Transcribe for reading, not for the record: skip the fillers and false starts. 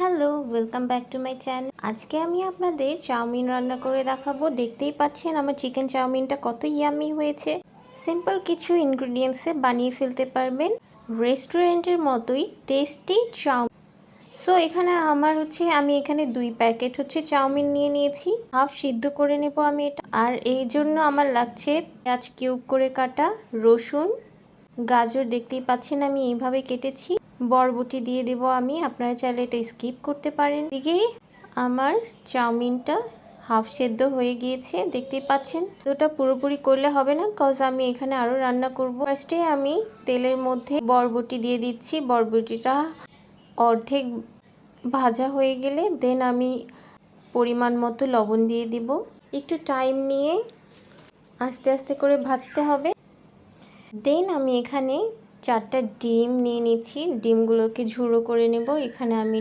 Hello, welcome back to my channel. আজকে আমি আপনাদের চাউমিন রান্না করে দেখাবো। দেখতেই পাচ্ছেন আমার চিকেন চাউমিনটা কত ইয়াম্মি হয়েছে। সিম্পল কিছু ইনগ্রিডিয়েন্টসে বানিয়ে ফেলতে পারবেন রেস্টুরেন্টের মতোই টেস্টি চাউমিন। সো এখানে আমি এখানে 2 প্যাকেট চাউমিন নিয়ে নিয়েছি। হাফ সিদ্ধ করে নেব আমি এটা। আর এই জন্য আমার লাগছে পেঁয়াজ কিউব করে কাটা, রসুন, গাজর দেখতেই পাচ্ছেন আমি এইভাবে কেটেছি, বরবটি দিয়ে দেব আমি, আপনারা চাইলে এটা স্কিপ করতে পারেন। এদিকে আমার চাউমিনটা হাফ সেদ্ধ হয়ে গিয়েছে দেখতেই পাচ্ছেন। তো ওটা পুরোপুরি করলে হবে না, কজ আমি এখানে আরও রান্না করব। ফার্স্টে আমি তেলের মধ্যে বরবটি দিয়ে দিচ্ছি। বরবটিটা অর্ধেক ভাজা হয়ে গেলে দেন আমি পরিমাণ মতো লবণ দিয়ে দিব। একটু টাইম নিয়ে আস্তে আস্তে করে ভাজতে হবে। দেন আমি এখানে 4টা ডিম নিয়ে নিচ্ছি। ডিমগুলোকে ঝুড়ো করে নেব। এখানে আমি